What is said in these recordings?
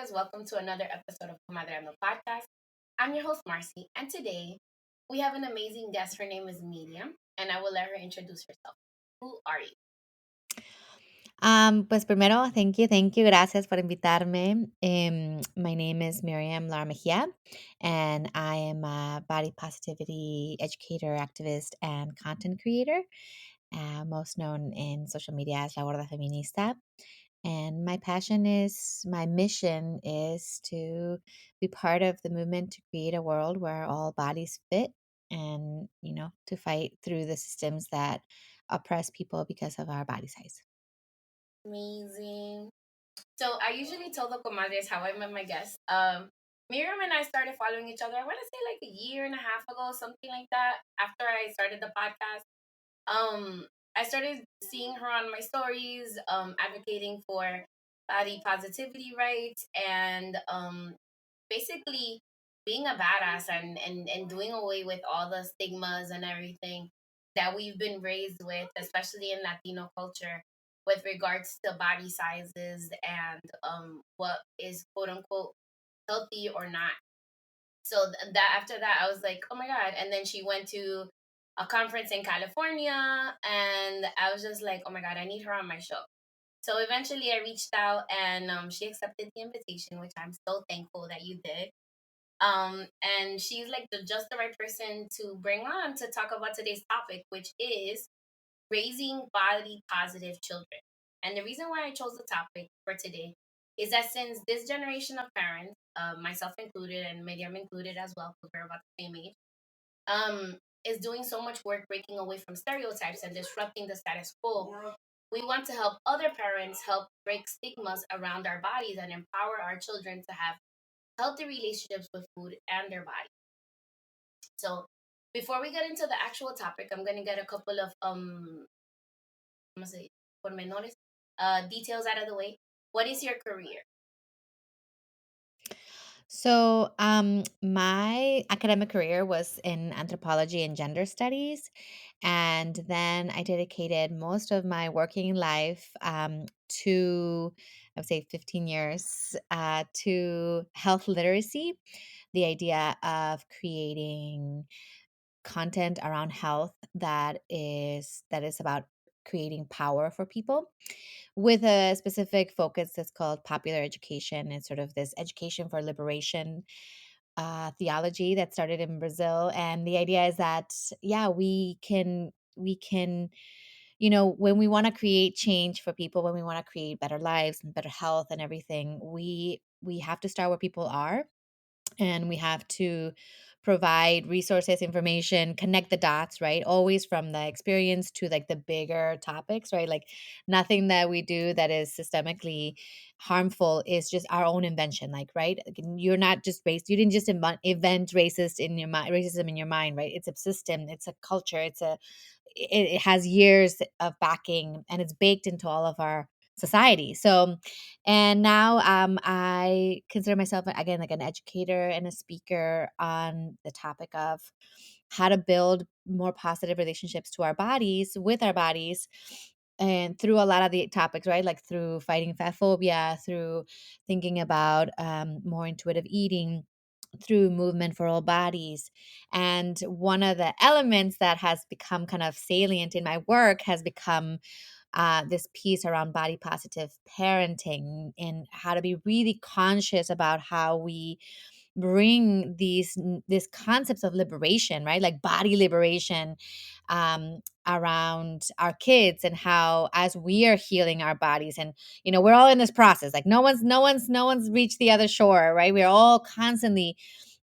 Comadres. Welcome to another episode of Comadreando podcast. I'm your host, Marcy, and today we have an amazing guest. Her name is Miriam, and I will let her introduce herself. Who are you? Pues primero, thank you, gracias por invitarme. My name is Miriam Lara Mejia, and I am a body positivity educator, activist, and content creator, most known in social media as La Gorda Feminista. And my mission is to be part of the movement to create a world where all bodies fit and, to fight through the systems that oppress people because of our body size. Amazing. So I usually tell the Comadres how I met my guest. Miriam and I started following each other, I want to say like a year and a half ago, something like that, after I started the podcast. I started seeing her on my stories, advocating for body positivity rights and basically being a badass and doing away with all the stigmas and everything that we've been raised with, especially in Latino culture, with regards to body sizes and what is quote unquote healthy or not. So that after that, I was like, oh my god! And then she went to a conference in California, and I was just like, oh my god, I need her on my show. So eventually, I reached out, and she accepted the invitation, which I'm so thankful that you did. And she's like just the right person to bring on to talk about today's topic, which is raising body positive children. And the reason why I chose the topic for today is that since this generation of parents, myself included and Miriam included as well, because we're about the same age, um, is doing so much work breaking away from stereotypes and disrupting the status quo, we want to help other parents help break stigmas around our bodies and empower our children to have healthy relationships with food and their body. So before we get into the actual topic, I'm gonna get a couple of ¿cómo se dice? Pormenores, details out of the way. What is your career? So, my academic career was in anthropology and gender studies. And then I dedicated most of my working life to, I would say, 15 years to health literacy, the idea of creating content around health that is about creating power for people with a specific focus that's called popular education. It's sort of this education for liberation theology that started in Brazil. And the idea is that, yeah, we can, when we want to create change for people, when we want to create better lives and better health and everything, we have to start where people are, and we have to provide resources, information, connect the dots, right? Always from the experience to like the bigger topics, right? Like nothing that we do that is systemically harmful is just our own invention, like, right? Like, you're not just you didn't just invent racism in your mind, right? It's a system, it's a culture, it has years of backing, and it's baked into all of our society. So, and now I consider myself again like an educator and a speaker on the topic of how to build more positive relationships to our bodies, with our bodies, and through a lot of the topics, right? Like through fighting fatphobia, through thinking about more intuitive eating, through movement for all bodies. And one of the elements that has become kind of salient in my work has become this piece around body positive parenting and how to be really conscious about how we bring these concepts of liberation, right? Like body liberation, around our kids, and how as we are healing our bodies, and we're all in this process, like no one's reached the other shore, right? We're all constantly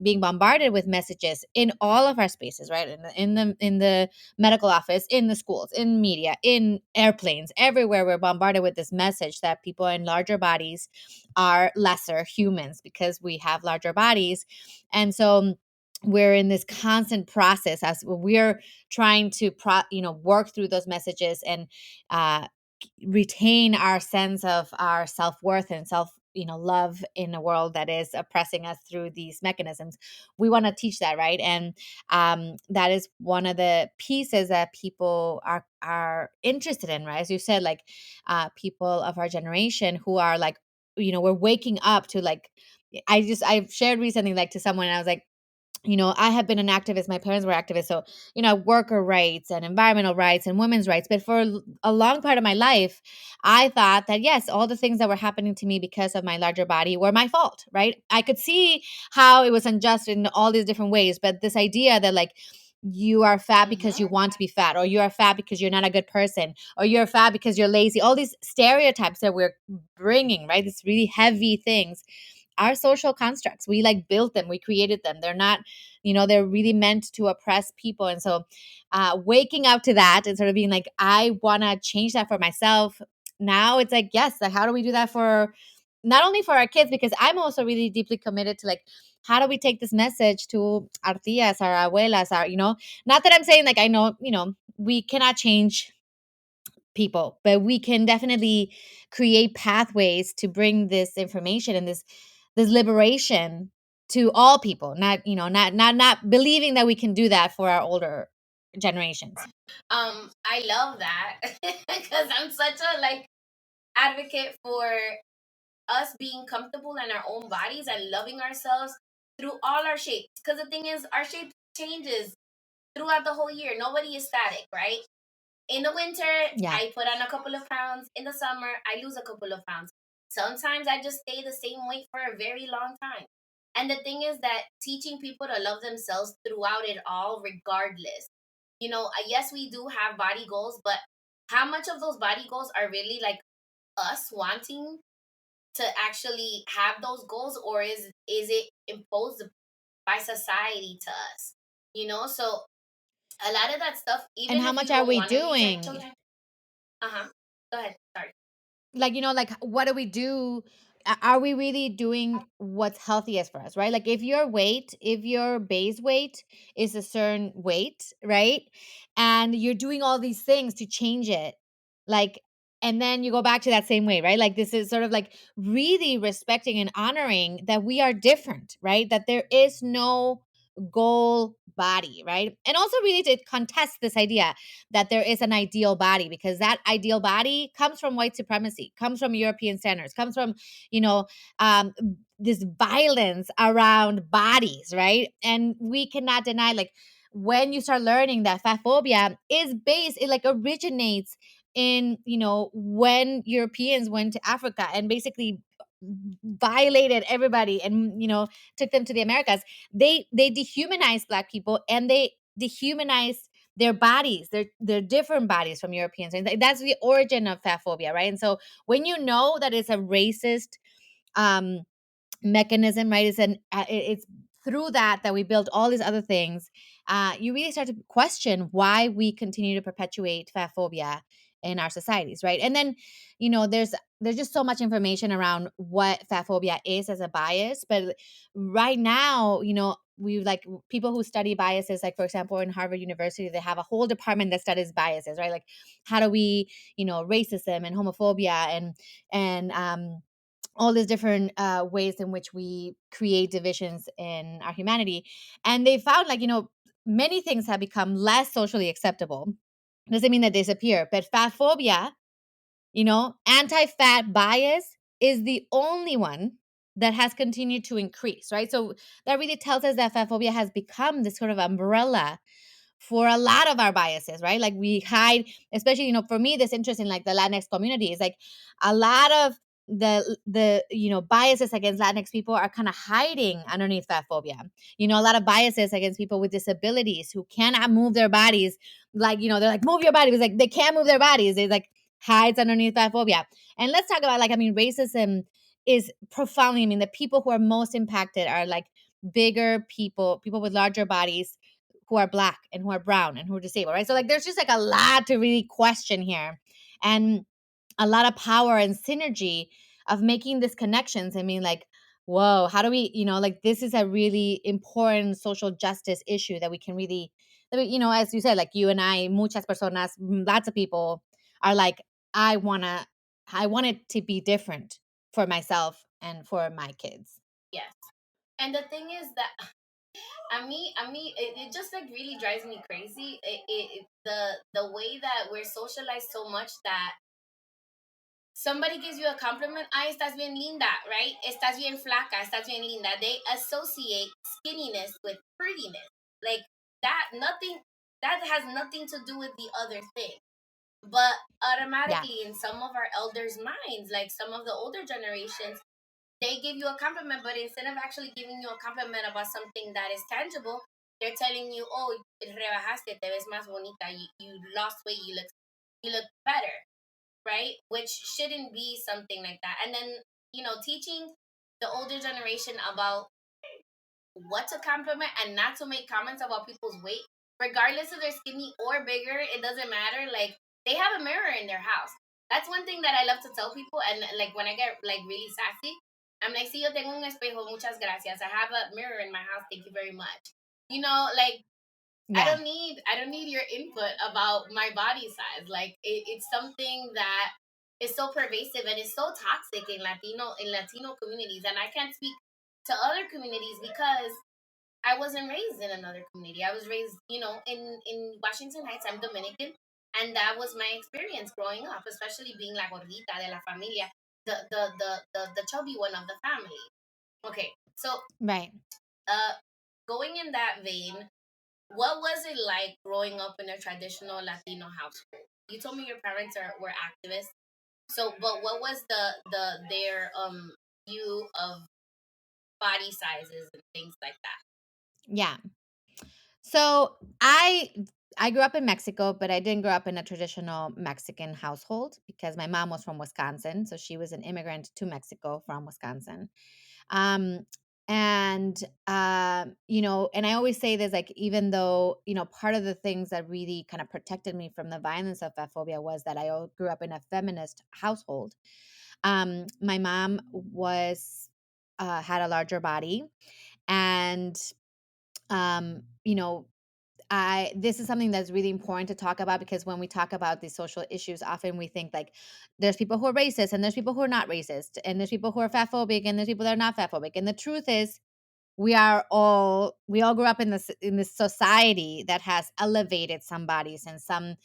being bombarded with messages in all of our spaces, right? In the medical office, in the schools, in media, in airplanes, everywhere we're bombarded with this message that people in larger bodies are lesser humans because we have larger bodies. And so we're in this constant process as we're trying to work through those messages and uh, retain our sense of our self-worth and love in a world that is oppressing us through these mechanisms. We want to teach that, right? And that is one of the pieces that people are interested in, right? As you said, like people of our generation who are like we're waking up to like, I've shared recently like to someone, and I was like, I have been an activist. My parents were activists. So, worker rights and environmental rights and women's rights. But for a long part of my life, I thought that, yes, all the things that were happening to me because of my larger body were my fault, right? I could see how it was unjust in all these different ways. But this idea that, like, you are fat because Mm-hmm. you want to be fat, or you are fat because you're not a good person, or you're fat because you're lazy, all these stereotypes that we're bringing, right? These really heavy things are social constructs. We like built them, we created them. They're not, they're really meant to oppress people. And so waking up to that and sort of being like, I want to change that for myself. Now it's like, yes, like, how do we do that for not only for our kids, because I'm also really deeply committed to, like, how do we take this message to our tias, our abuelas, not that I'm saying like, I know, we cannot change people, but we can definitely create pathways to bring this information and this liberation to all people, not, not believing that we can do that for our older generations. I love that because I'm such a like advocate for us being comfortable in our own bodies and loving ourselves through all our shapes. Because the thing is, our shape changes throughout the whole year. Nobody is static, right? In the winter, Yeah. I put on a couple of pounds. In the summer, I lose a couple of pounds. Sometimes I just stay the same weight for a very long time. And the thing is that teaching people to love themselves throughout it all, regardless. Yes, we do have body goals, but how much of those body goals are really like us wanting to actually have those goals, or is it imposed by society to us? So a lot of that stuff, And even how if much you are don't we want to raise like doing? children. Uh-huh. Go ahead. Sorry. Like, like, what do we do? Are we really doing what's healthiest for us, right? Like, if your base weight is a certain weight, right, and you're doing all these things to change it, like, and then you go back to that same weight, right? Like, this is sort of like really respecting and honoring that we are different, right? That there is no goal body, right? And also really to contest this idea that there is an ideal body, because that ideal body comes from white supremacy, comes from European standards, comes from, you know, um, this violence around bodies, right? And we cannot deny, like, when you start learning that fat phobia is based, it like originates in, when Europeans went to Africa and basically violated everybody and, took them to the Americas. They dehumanized Black people, and they dehumanized their bodies, their different bodies from Europeans. And that's the origin of fat phobia, right? And so when you know that it's a racist um mechanism, right? It's through that we build all these other things. You really start to question why we continue to perpetuate fat phobia in our societies, right? And then, there's just so much information around what fat phobia is as a bias. But right now, we like people who study biases, like for example in Harvard University, they have a whole department that studies biases, right? Like, how do we, racism and homophobia and all these different ways in which we create divisions in our humanity. And they found, like, many things have become less socially acceptable. Doesn't mean that they disappear, but fat phobia, anti-fat bias is the only one that has continued to increase, right? So that really tells us that fat phobia has become this sort of umbrella for a lot of our biases, right? Like, we hide, especially, for me, this interest in like the Latinx community is like a lot of the biases against Latinx people are kind of hiding underneath fat phobia. A lot of biases against people with disabilities who cannot move their bodies. Like, they're like, move your body. It's like they can't move their bodies. It's like hides underneath fat phobia. And let's talk about, like, I mean, racism is profoundly, I mean, the people who are most impacted are like bigger people with larger bodies, who are Black and who are brown and who are disabled, right? So like there's just like a lot to really question here, and a lot of power and synergy of making these connections. I mean, like, whoa, how do we, like, this is a really important social justice issue that we can really, as you said, like you and I, muchas personas, lots of people are like, I wanna, I want it to be different for myself and for my kids. Yes. And the thing is that it just like really drives me crazy. The way that we're socialized so much that somebody gives you a compliment, ay, estás bien linda, right? Estás bien flaca, estás bien linda. They associate skinniness with prettiness. Like that has nothing to do with the other thing. But Yeah. automatically in some of our elders' minds, like some of the older generations, they give you a compliment, but instead of actually giving you a compliment about something that is tangible, they're telling you, "Oh, rebajaste, te ves más bonita. You lost weight. You look better." Right? Which shouldn't be something like that. And then, teaching the older generation about what to compliment and not to make comments about people's weight, regardless if they're skinny or bigger, it doesn't matter. Like, they have a mirror in their house. That's one thing that I love to tell people. And like when I get like really sassy, I'm like, "Si yo tengo un espejo, muchas gracias. I have a mirror in my house. Thank you very much." Like Yeah. I don't need your input about my body size. Like it's something that is so pervasive and is so toxic in Latino communities. And I can't speak to other communities because I wasn't raised in another community. I was raised, in Washington Heights. I'm Dominican, and that was my experience growing up, especially being la gordita de la familia, the chubby one of the family. Okay, so Right. uh, going in that vein, what was it like growing up in a traditional Latino household? You told me your parents were activists. So, but what was their view of body sizes and things like that? Yeah. So I grew up in Mexico, but I didn't grow up in a traditional Mexican household because my mom was from Wisconsin, so she was an immigrant to Mexico from Wisconsin. Um, and and I always say this, like, even though, part of the things that really kind of protected me from the violence of fatphobia was that grew up in a feminist household. My mom was had a larger body, and um, you know, I this is something that's really important to talk about because when we talk about these social issues, often we think like there's people who are racist and there's people who are not racist, and there's people who are fatphobic and there's people that are not fatphobic. And the truth is, we all grew up in this society that has elevated some bodies and some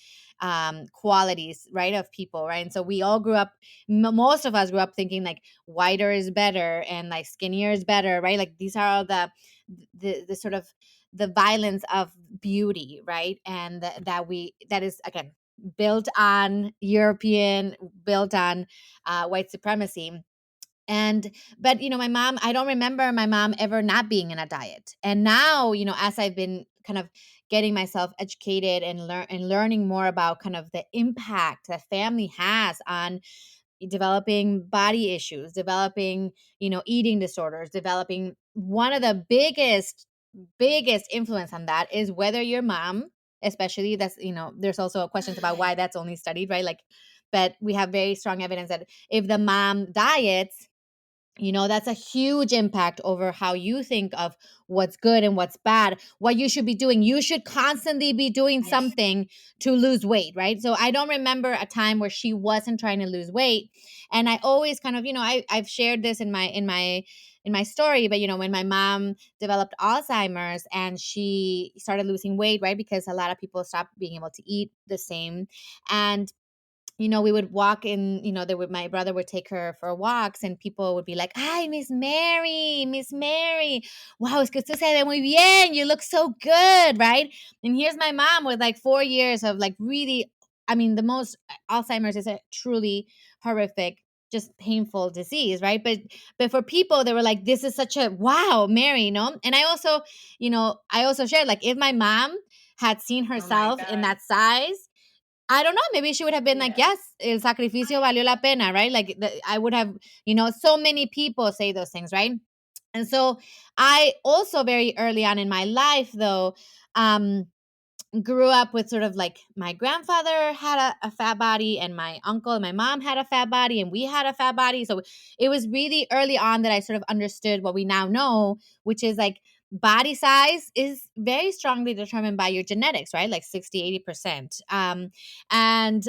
qualities, right, of people, right? And so we all grew up, most of us grew up thinking like whiter is better and like skinnier is better, right? Like these are all the sort of the violence of beauty, right? And that is again built on European, built on white supremacy. And but my mom, I don't remember my mom ever not being in a diet. And now, as I've been kind of getting myself educated and learning more about kind of the impact that family has on developing body issues, developing, eating disorders, developing, one of the biggest influence on that is whether your mom, especially, that's, there's also questions about why that's only studied, right? Like, but we have very strong evidence that if the mom diets, that's a huge impact over how you think of what's good and what's bad, what you should be doing. You should constantly be doing Yes. something to lose weight, right? So I don't remember a time where she wasn't trying to lose weight. And I always kind of, I've shared this in my story, but when my mom developed Alzheimer's and she started losing weight, right? Because a lot of people stopped being able to eat the same. And we would walk in, my brother would take her for walks and people would be like, "Hi, Miss Mary. Wow, es que usted se ve muy bien. You look so good," right? And here's my mom with like 4 years of like really, I mean, the most Alzheimer's is a truly horrific, just painful disease, right? But for people, they were like, "This is such a wow, Mary," no? And I also shared like if my mom had seen Oh my herself in god. that size, I don't know. Maybe she would have been like, Yeah. yes, el sacrificio valió la pena, right? Like I would have, so many people say those things, right? And so I also very early on in my life, though, um, grew up with sort of like my grandfather had a fat body and my uncle and my mom had a fat body and we had a fat body. So it was really early on that I sort of understood what we now know, which is like body size is very strongly determined by your genetics, right? Like 60, 80%. And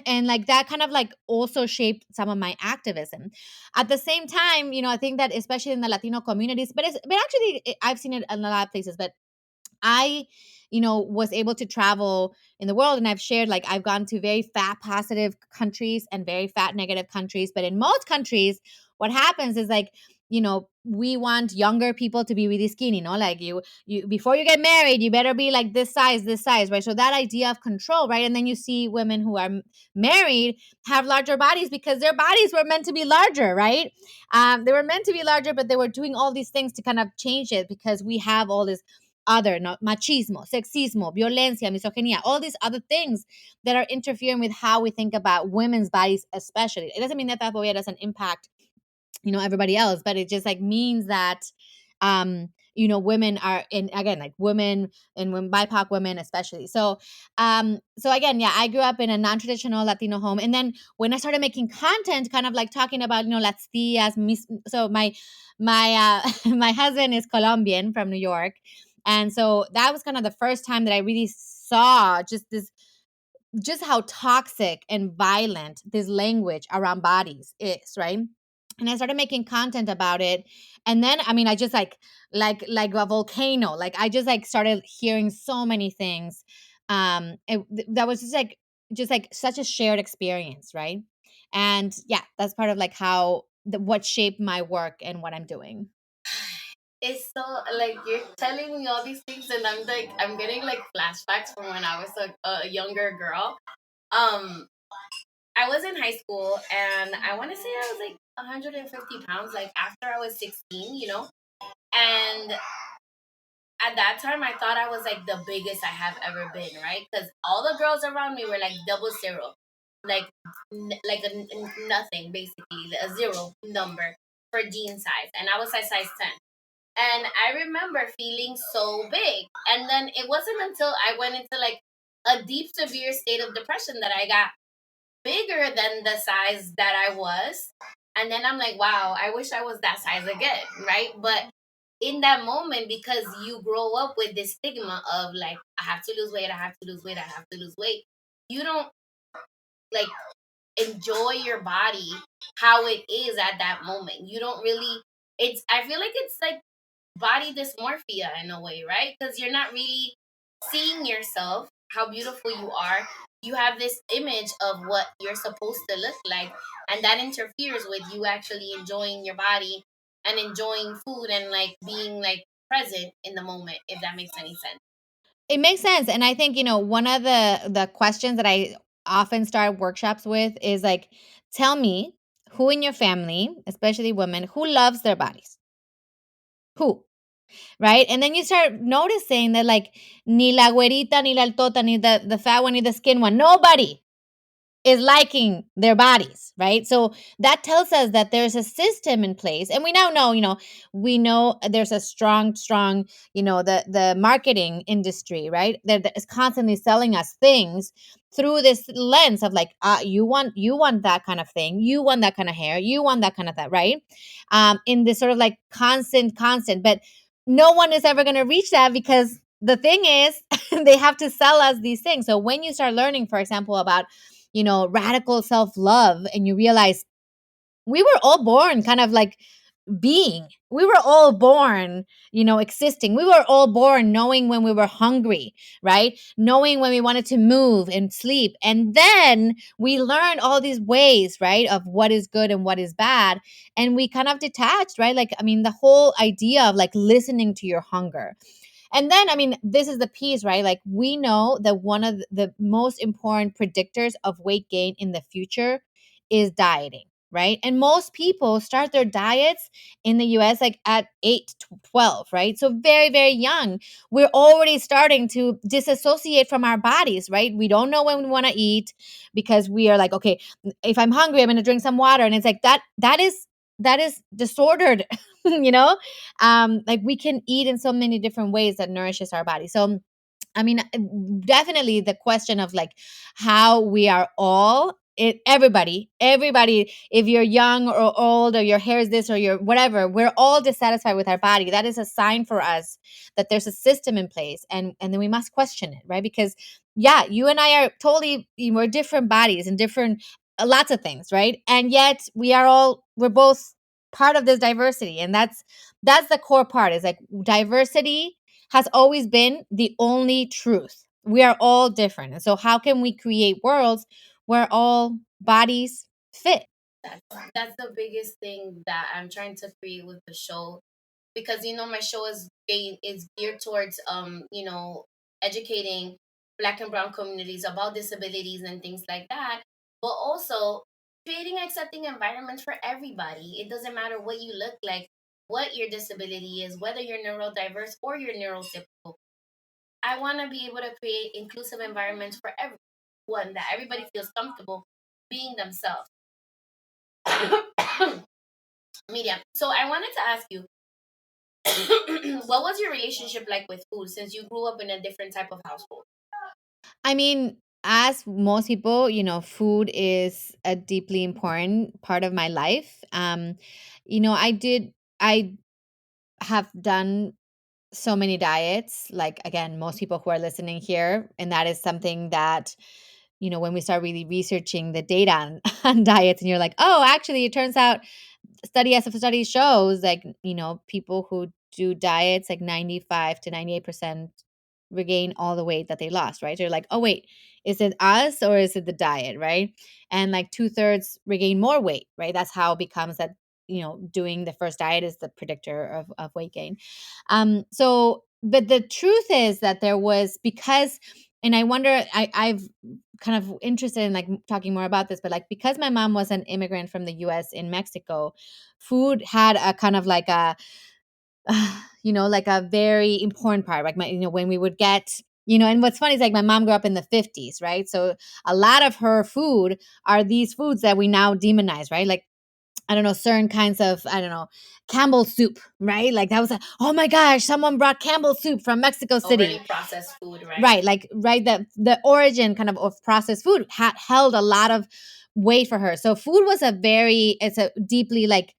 and like that kind of like also shaped some of my activism. At the same time, I think that especially in the Latino communities, but actually I've seen it in a lot of places, but I, was able to travel in the world, and I've shared, like, I've gone to very fat positive countries and very fat negative countries. But in most countries, what happens is, like, we want younger people to be really skinny, like, you before you get married, you better be like this size, right? So that idea of control, right? And then you see women who are married have larger bodies because their bodies were meant to be larger, right? They were meant to be larger, but they were doing all these things to kind of change it because we have all this other, no, machismo, sexismo, violencia, misoginia, all these other things that are interfering with how we think about women's bodies, especially. It doesn't mean that fatphobia doesn't impact, everybody else, but it just, like, means that women are in, again, like, women and when BIPOC women especially. So again, yeah, I grew up in a non-traditional Latino home. And then when I started making content, kind of like talking about, las tias, so my my husband is Colombian from New York. And so that was kind of the first time that I really saw just how toxic and violent this language around bodies is, right? And I started making content about it. And then, I mean, I just like a volcano. Like, I just, like, started hearing so many things. That was just like such a shared experience, right? And yeah, that's part of, like, how what shaped my work and what I'm doing. It's so, like, you're telling me all these things, and I'm getting like flashbacks from when I was a younger girl. Um, I was in high school, and I want to say I was like 150 pounds, like after I was 16, And at that time, I thought I was like the biggest I have ever been, right? Because all the girls around me were like double zero, like nothing, basically a zero number for jean size, and I was size 10. And I remember feeling so big. And then it wasn't until I went into like a deep, severe state of depression that I got bigger than the size that I was. And then I'm like, wow, I wish I was that size again, right? But in that moment, because you grow up with this stigma of like, I have to lose weight, I have to lose weight, I have to lose weight, you don't like enjoy your body how it is at that moment. You don't really, I feel like it's like body dysmorphia in a way, right? Because you're not really seeing yourself, how beautiful you are. You have this image of what you're supposed to look like, and that interferes with you actually enjoying your body and enjoying food and like being like present in the moment, if that makes any sense. It makes sense. And I think, one of the questions that I often start workshops with is, like, tell me who in your family, especially women, who loves their bodies? Who? Right? And then you start noticing that, like, ni la güerita, ni la altota, ni the fat one, ni the skin one, nobody is liking their bodies, right? So that tells us that there's a system in place. And we now know, we know there's a strong, the marketing industry, right? That is constantly selling us things through this lens of, like, you want that kind of thing, you want that kind of hair, you want that kind of that, right? In this sort of like constant, but no one is ever going to reach that because the thing is they have to sell us these things. So when you start learning, for example, about radical self love, and you realize we were all born kind of like being. We were all born, existing. We were all born knowing when we were hungry, right? Knowing when we wanted to move and sleep. And then we learned all these ways, right, of what is good and what is bad. And we kind of detached, right? Like, I mean, the whole idea of, like, listening to your hunger. And then, I mean, this is the piece, right? Like, we know that one of the most important predictors of weight gain in the future is dieting, right? And most people start their diets in the US like at 8 to 12, right? So very, very young. We're already starting to disassociate from our bodies, right? We don't know when we want to eat because we are like, okay, if I'm hungry, I'm going to drink some water. And it's like that is disordered, you know? Like, we can eat in so many different ways that nourishes our body. So I mean, definitely the question of, like, how we are all everybody, if you're young or old, or your hair is this or your whatever, we're all dissatisfied with our body. That is a sign for us that there's a system in place, and then we must question it, right? Because yeah, you and I are totally, we're different bodies and different, lots of things, right? And yet we're both part of this diversity, and that's the core part, is like diversity. has always been the only truth. We are all different. And so how can we create worlds where all bodies fit? That's the biggest thing that I'm trying to create with the show, because my show is geared towards educating Black and Brown communities about disabilities and things like that, but also creating accepting environments for everybody. It doesn't matter what you look like, what your disability is, whether you're neurodiverse or you're neurotypical. I want to be able to create inclusive environments for everyone, that everybody feels comfortable being themselves. Medium. So I wanted to ask you, what was your relationship like with food, since you grew up in a different type of household? I mean, as most people, food is a deeply important part of my life. I have done so many diets, like, again, most people who are listening here. And that is something that, when we start really researching the data on, on diets, and you're like, oh, actually, it turns out study after study shows, like, people who do diets, like 95 to 98% regain all the weight that they lost, right? So you're like, oh, wait, is it us or is it the diet, right? And like two-thirds regain more weight, right? That's how it becomes that, doing the first diet is the predictor of weight gain. But the truth is that there was, because, and I wonder, I've kind of interested in like talking more about this, but like, because my mom was an immigrant from the US in Mexico, food had a kind of like a, like a very important part. Like when we would get, and what's funny is like my mom grew up in the 50s, right? So a lot of her food are these foods that we now demonize, right? Like, I don't know, certain kinds of, I don't know, Campbell's soup, right? Like that was like, oh my gosh, someone brought Campbell's soup from Mexico Overly City. processed food, right? Right, like, right, the origin kind of processed food had held a lot of weight for her. So food was it's a deeply like,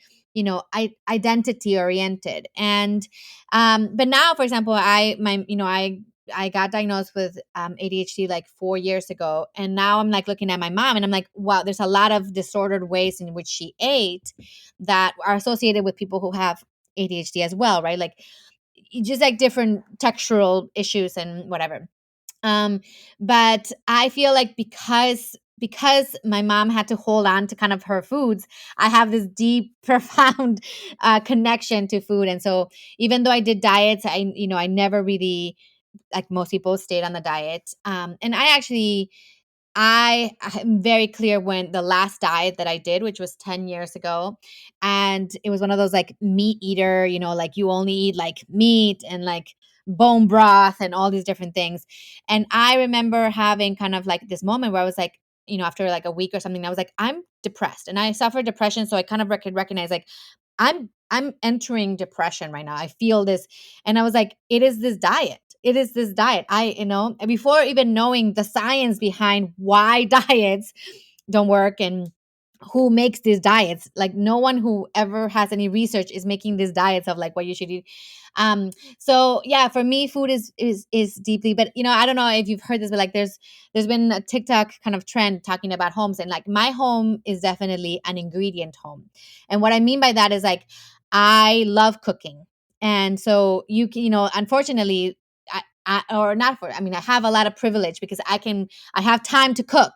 identity oriented. And but now, for example, I got diagnosed with ADHD like 4 years ago, and now I'm like looking at my mom, and I'm like, wow, there's a lot of disordered ways in which she ate that are associated with people who have ADHD as well, right? Like, just like different textural issues and whatever. um but I feel like, because my mom had to hold on to kind of her foods, I have this deep profound connection to food. And so even though I did diets, I never really, like most people, stayed on the diet. And I am very clear when the last diet that I did, which was 10 years ago, and it was one of those like meat eater, like you only eat like meat and like bone broth and all these different things. And I remember having kind of like this moment where I was like, after like a week or something, I was like, I'm depressed and I suffer depression. So I kind of could recognize like, I'm entering depression right now. I feel this. And I was like, it is this diet. It is this diet. Before even knowing the science behind why diets don't work and who makes these diets, like no one who ever has any research is making these diets of like what you should eat. So yeah, for me, food is deeply, but I don't know if you've heard this, but like there's been a TikTok kind of trend talking about homes, and like my home is definitely an ingredient home. And what I mean by that is like, I love cooking. And so unfortunately, or not for, I mean, I have a lot of privilege because I have time to cook.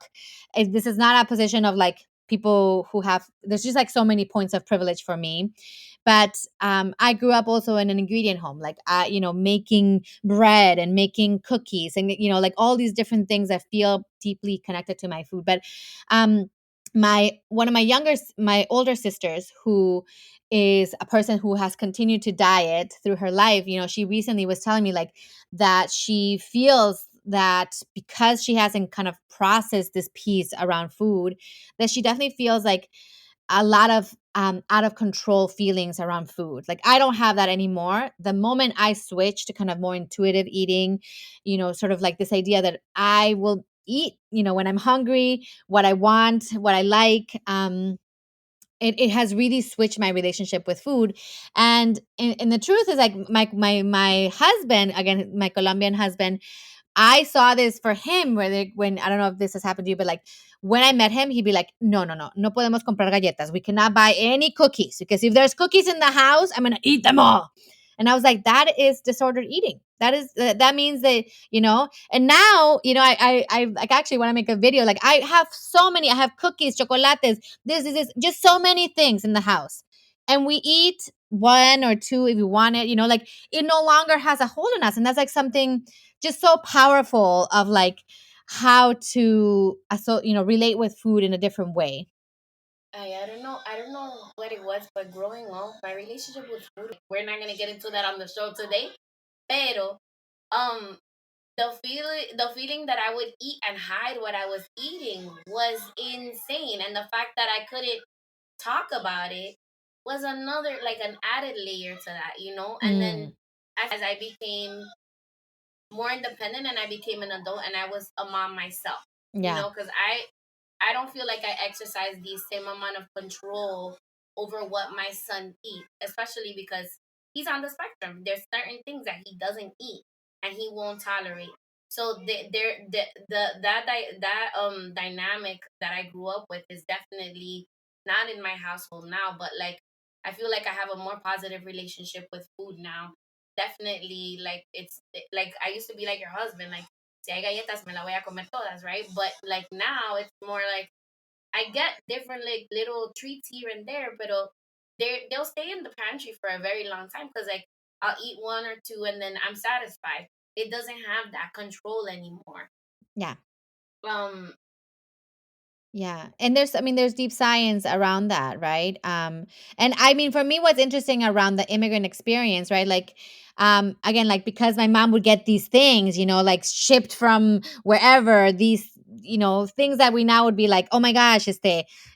This is not a position of like people who have, there's just like so many points of privilege for me. But I grew up also in an ingredient home, like making bread and making cookies and like all these different things that feel deeply connected to my food. But um my one of my older sisters, who is a person who has continued to diet through her life, she recently was telling me like that she feels that because she hasn't kind of processed this piece around food, that she definitely feels like a lot of out of control feelings around food. Like I don't have that anymore. The moment I switch to kind of more intuitive eating, sort of like this idea that I will eat, when I'm hungry, what I want, what I like. It has really switched my relationship with food. And the truth is like my husband, again, my Colombian husband, I saw this for him where when, I don't know if this has happened to you, but like when I met him, he'd be like, no, no, no, no podemos comprar galletas. We cannot buy any cookies because if there's cookies in the house, I'm going to eat them all. And I was like, that is disordered eating. That is that means that, and now, I like actually want to make a video. Like I have so many, I have cookies, chocolates, this, just so many things in the house. And we eat one or two if you want it, like it no longer has a hold on us. And that's like something just so powerful of like how to relate with food in a different way. I don't know what it was, but growing up, my relationship with food, we're not gonna get into that on the show today. Pero um the feeling that I would eat and hide what I was eating was insane. And the fact that I couldn't talk about it was another, like, an added layer to that. And then Mm, as I became more independent and I became an adult and I was a mom myself, yeah. because I don't feel like I exercise the same amount of control over what my son eats, especially because he's on the spectrum. There's certain things that he doesn't eat and he won't tolerate. So that dynamic that I grew up with is definitely not in my household now, but like I feel like I have a more positive relationship with food now. Definitely, like like I used to be like your husband, like si hay galletas me la voy a comer todas, right? But like now it's more like I get different like little treats here and there, but they'll stay in the pantry for a very long time because like I'll eat one or two and then I'm satisfied. It doesn't have that control anymore. Yeah. Um, Yeah. And there's deep science around that, right? And I mean, for me, what's interesting around the immigrant experience, right? Like, again, like because my mom would get these things, like shipped from wherever, these, things that we now would be like, oh my gosh,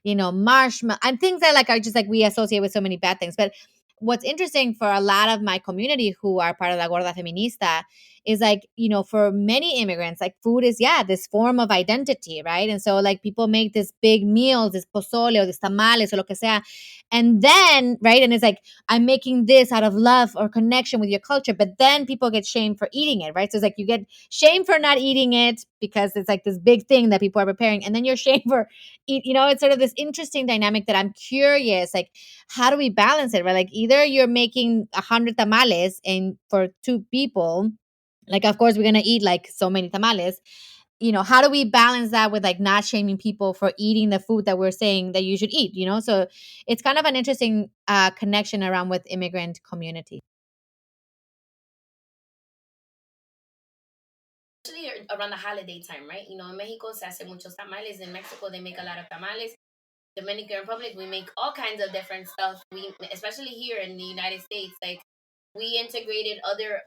marshmallow and things that like are just like we associate with so many bad things. But what's interesting for a lot of my community who are part of the Gorda Feminista is like, for many immigrants, like food is, yeah, this form of identity, right? And so like people make this big meals, this pozole or this tamales or lo que sea. And then, right, and it's like, I'm making this out of love or connection with your culture, but then people get shamed for eating it, right? So it's like you get shamed for not eating it because it's like this big thing that people are preparing, and then you're shamed for eat, it's sort of this interesting dynamic that I'm curious, like, how do we balance it, right? Like either you're making 100 tamales and for two people, like, of course, we're gonna eat like so many tamales. How do we balance that with like not shaming people for eating the food that we're saying that you should eat? So it's kind of an interesting connection around with immigrant community. especially around the holiday time, right? In Mexico se hace muchos tamales. In Mexico they make a lot of tamales. Dominican Republic, we make all kinds of different stuff. We, especially here in the United States, like we integrated other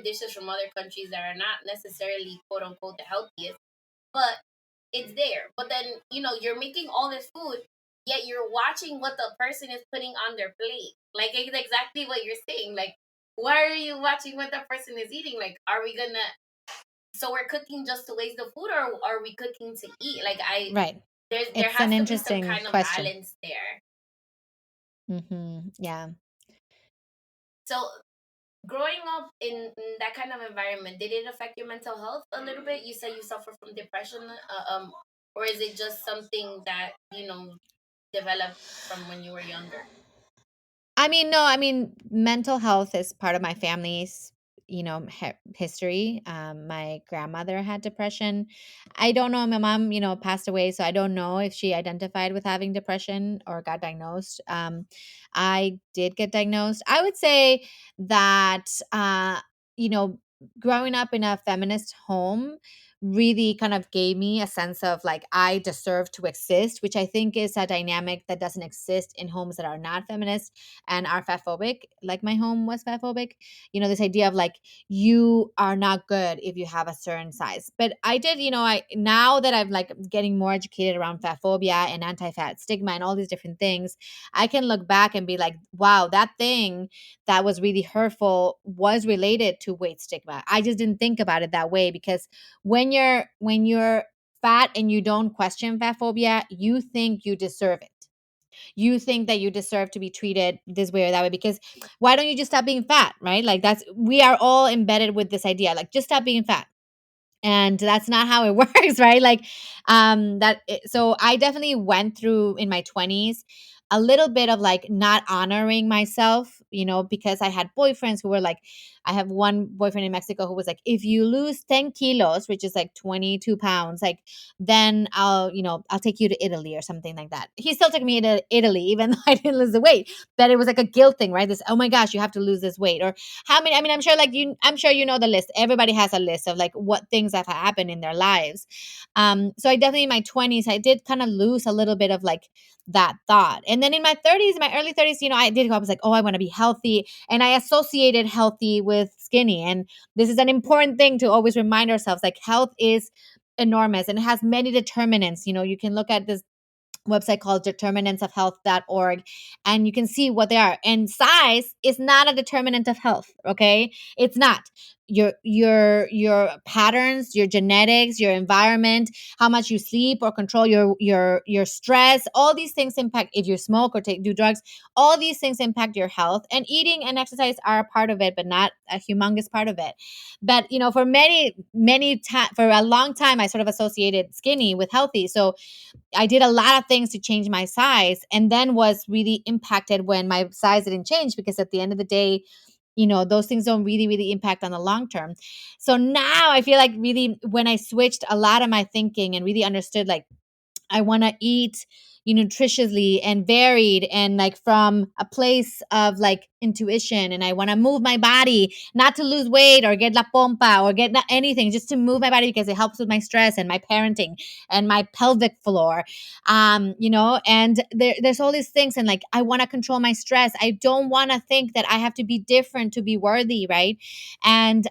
dishes from other countries that are not necessarily quote unquote the healthiest, but it's there. But then you're making all this food, yet you're watching what the person is putting on their plate. Like it's exactly what you're saying. Like, why are you watching what the person is eating? Like, are we gonna? So we're cooking just to waste the food, or are we cooking to eat? Like Right. there It's has an to be some interesting kind of question. balance there. Yeah. So growing up in that kind of environment, did it affect your mental health a little bit? You say you suffer from depression, or is it just something that developed from when you were younger? I mean, no, I mean, mental health is part of my family's, history. My grandmother had depression. I don't know. My mom, passed away, so I don't know if she identified with having depression or got diagnosed. I did get diagnosed. I would say that, you know, growing up in a feminist home really kind of gave me a sense of like I deserve to exist, which I think is a dynamic that doesn't exist in homes that are not feminist and are fatphobic, like my home was fatphobic. This idea of like you are not good if you have a certain size. But I did, I now that I'm like getting more educated around fat phobia and anti-fat stigma and all these different things, I can look back and be like, wow, that thing that was really hurtful was related to weight stigma. I just didn't think about it that way because when you're fat and you don't question fat phobia, you think you deserve it. You think that you deserve to be treated this way or that way because why don't you just stop being fat, right? Like we are all embedded with this idea, like just stop being fat. And that's not how it works, right? Like so I definitely went through in my 20s a little bit of like not honoring myself, because I had boyfriends who were like, I have one boyfriend in Mexico who was like, if you lose 10 kilos, which is like 22 pounds, like, then I'll take you to Italy or something like that. He still took me to Italy, even though I didn't lose the weight. But it was like a guilt thing, right? This, oh my gosh, you have to lose this weight. Or how many, I mean, I'm sure you know the list. Everybody has a list of like what things have happened in their lives. So I definitely in my 20s, I did kind of lose a little bit of like that thought. And then in my 30s, my early 30s, I was like, oh, I want to be healthy. And I associated healthy with skinny. And this is an important thing to always remind ourselves, like health is enormous and it has many determinants. You can look at this website called determinantsofhealth.org, and you can see what they are. And size is not a determinant of health, okay? It's not. Your patterns, your genetics, your environment, how much you sleep or control your stress, all these things impact. If you smoke or do drugs, all these things impact your health. And eating and exercise are a part of it, but not a humongous part of it. But for for a long time, I sort of associated skinny with healthy. So I did a lot of things to change my size, and then was really impacted when my size didn't change, because at the end of the day, those things don't really, really impact on the long term. So now I feel like really when I switched a lot of my thinking and really understood, like, I want to eat nutritiously and varied, and like from a place of like intuition, and I want to move my body, not to lose weight or get la pompa or get anything, just to move my body because it helps with my stress and my parenting and my pelvic floor. And there's all these things, and like I want to control my stress. I don't want to think that I have to be different to be worthy, right? And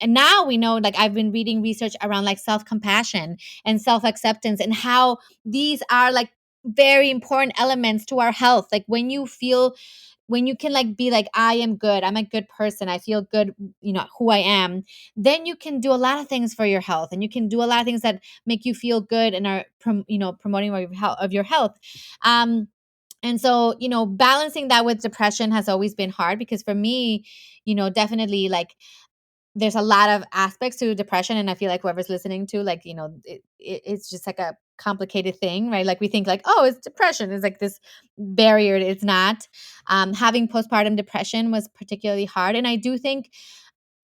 now we know, like I've been reading research around like self-compassion and self-acceptance, and how these are like very important elements to our health. Like when you can like be like, I am good, I'm a good person, I feel good, who I am, then you can do a lot of things for your health, and you can do a lot of things that make you feel good and are promoting your health. And so, balancing that with depression has always been hard, because for me, definitely like there's a lot of aspects to depression, and I feel like whoever's listening to, like, it's just like a complicated thing, right? Like we think like, oh, it's depression, it's like this barrier. It's not. Having postpartum depression was particularly hard, and I do think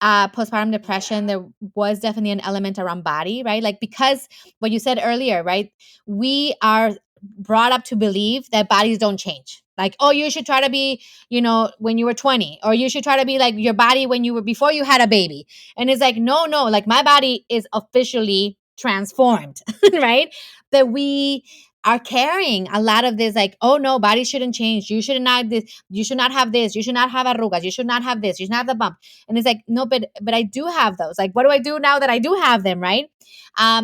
postpartum depression, there was definitely an element around body, right? Like, because what you said earlier, right? We are brought up to believe that bodies don't change. Like, oh, you should try to be, when you were 20, or you should try to be like your body when you were before you had a baby. And it's like, no, like my body is officially transformed, right? That we are carrying a lot of this, like, oh no, body shouldn't change. You should not this, you should not have this, you should not have arrugas, you should not have this, you should not have the bump. And it's like, no, but I do have those. Like, what do I do now that I do have them, right?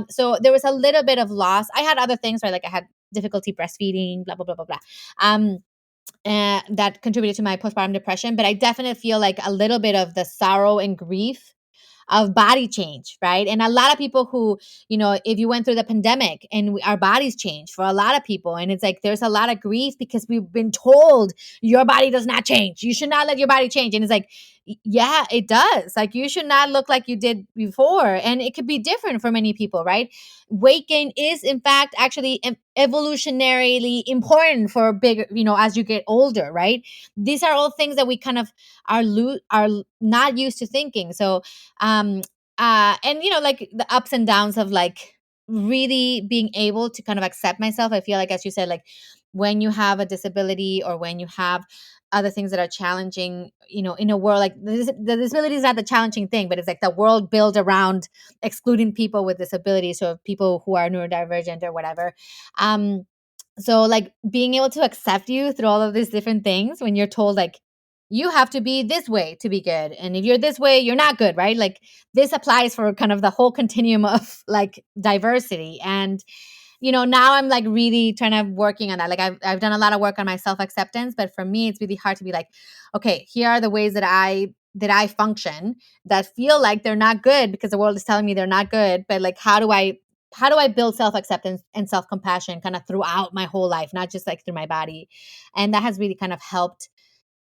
So there was a little bit of loss. I had other things, right? Like I had difficulty breastfeeding, blah blah blah blah blah. That contributed to my postpartum depression. But I definitely feel like a little bit of the sorrow and grief of body change, right? And a lot of people who, if you went through the pandemic and our bodies changed for a lot of people, and it's like there's a lot of grief because we've been told your body does not change. You should not let your body change. And it's like, yeah, it does. Like you should not look like you did before. And it could be different for many people, right? Weight gain is in fact actually evolutionarily important for bigger, as you get older, right? These are all things that we kind of are not used to thinking. So and like the ups and downs of like really being able to kind of accept myself. I feel like, as you said, like when you have a disability or when you have other things that are challenging, in a world like the disability is not the challenging thing, but it's like the world built around excluding people with disabilities, or people who are neurodivergent or whatever. So like being able to accept you through all of these different things, when you're told like you have to be this way to be good, and if you're this way you're not good, right? Like this applies for kind of the whole continuum of like diversity. And now I'm like really trying to working on that. Like I've done a lot of work on my self-acceptance, but for me it's really hard to be like, okay, here are the ways that I function that feel like they're not good because the world is telling me they're not good. But like how do I build self-acceptance and self-compassion kind of throughout my whole life, not just like through my body? And that has really kind of helped,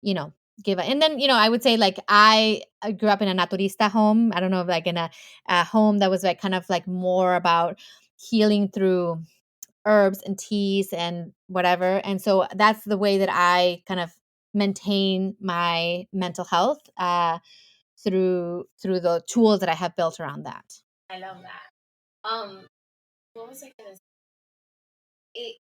you know, give it. And then, I would say like I grew up in a naturista home. I don't know, like in a home that was like kind of like more about healing through herbs and teas and whatever. And so that's the way that I kind of maintain my mental health, through the tools that I have built around that. I love that. What was I gonna say? It,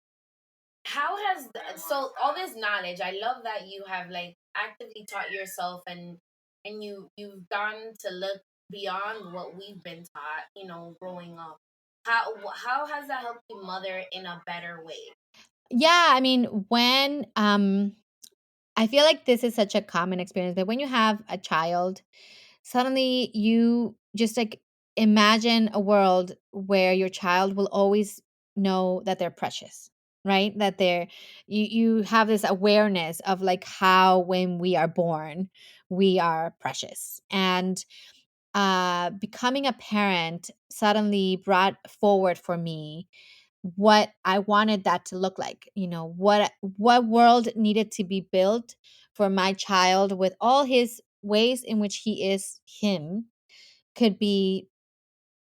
how has so all this knowledge? I love that you have like actively taught yourself, and you've gone to look beyond what we've been taught. You know, growing up. How has that helped you mother in a better way? Yeah, I mean, when I feel like this is such a common experience, but when you have a child, suddenly you just like imagine a world where your child will always know that they're precious, right? That you have this awareness of like how when we are born, we are precious. And becoming a parent suddenly brought forward for me what I wanted that to look like. You know, what world needed to be built for my child with all his ways in which he is him could be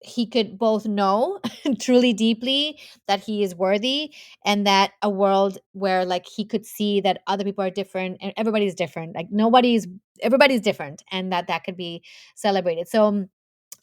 he could both know truly deeply that he is worthy, and that a world where like he could see that other people are different and everybody's different, like everybody's different, and that could be celebrated. So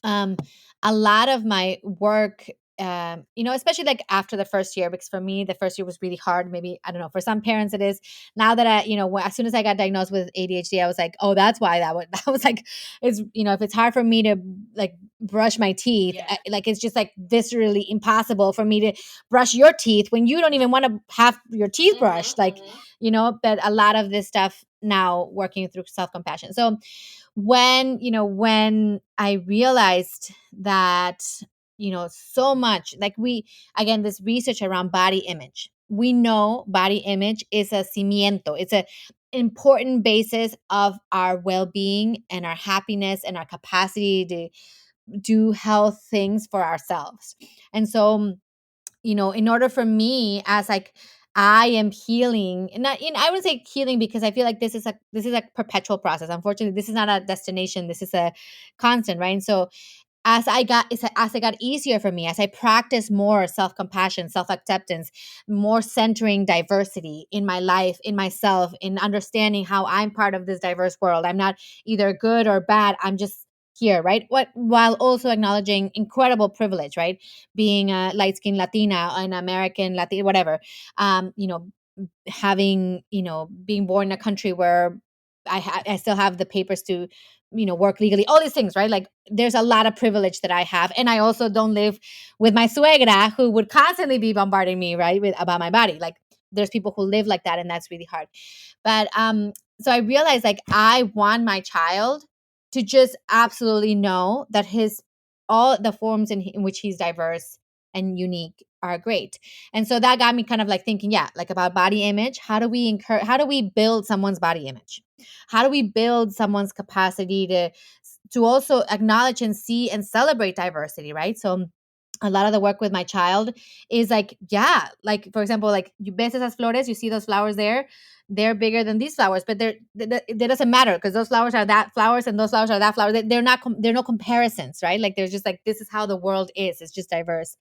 um a lot of my work, especially like after the first year, because for me the first year was really hard. Maybe, I don't know, for some parents it is. Now that as soon as I got diagnosed with ADHD, I was like, oh, that's why that was like, it's, if it's hard for me to like brush my teeth, Yeah. like it's just like viscerally impossible for me to brush your teeth when you don't even want to have your teeth brushed, like, Mm-hmm. but a lot of this stuff now working through self-compassion. So when I realized that, so much, like, we, again, this research around body image, we know body image is a cimiento, it's a important basis of our well-being and our happiness and our capacity to do health things for ourselves. And so, in order for me, as like I am healing, and I would say healing because I feel like this is a perpetual process. Unfortunately, this is not a destination. This is a constant, right? And so as it got easier for me, as I practiced more self-compassion, self-acceptance, more centering diversity in my life, in myself, in understanding how I'm part of this diverse world. I'm not either good or bad. I'm just here, right? What While also acknowledging incredible privilege, right? Being a light-skinned Latina, an American Latina, whatever. Having, being born in a country where I still have the papers to, work legally, all these things, right? Like, there's a lot of privilege that I have. And I also don't live with my suegra who would constantly be bombarding me, right, about my body. Like, there's people who live like that, and that's really hard. But so I realized, like, I want my child to just absolutely know that his all the forms in which he's diverse and unique are great. And so that got me kind of like thinking, yeah, like about body image. How do we build someone's body image? How do we build someone's capacity to also acknowledge and see and celebrate diversity, right? So a lot of the work with my child is like, yeah, like, for example, like, you ves esas flores, you see those flowers there, they're bigger than these flowers, but that doesn't matter because those flowers are that flowers and those flowers are that flowers. They're not, they're no comparisons, right? Like, there's just like, this is how the world is. It's just diverse.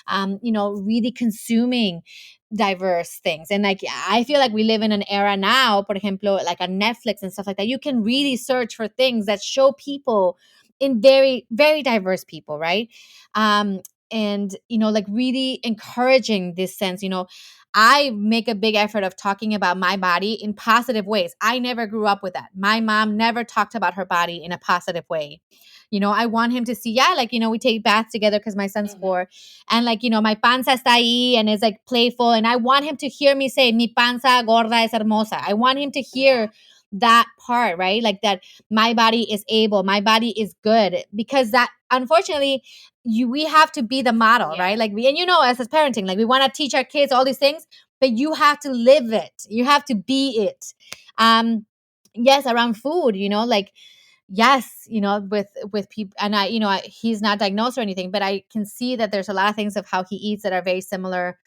Really consuming diverse things. And like, I feel like we live in an era now, for example, like on Netflix and stuff like that, you can really search for things that show people in very, very diverse people, right? And like, really encouraging this sense. I make a big effort of talking about my body in positive ways. I never grew up with that. My mom never talked about her body in a positive way. I want him to see, yeah, like, we take baths together because my son's Mm-hmm. 4. And like, my panza está ahí and it's like playful. And I want him to hear me say, mi panza gorda es hermosa. I want him to Yeah. hear that part, right? Like, that my body is able, my body is good, because that, unfortunately, we have to be the model, Yeah. right? Like, as parenting, like, we want to teach our kids all these things, but you have to live it. You have to be it. Yes, around food, like, yes, with people, and he's not diagnosed or anything, but I can see that there's a lot of things of how he eats that are very similar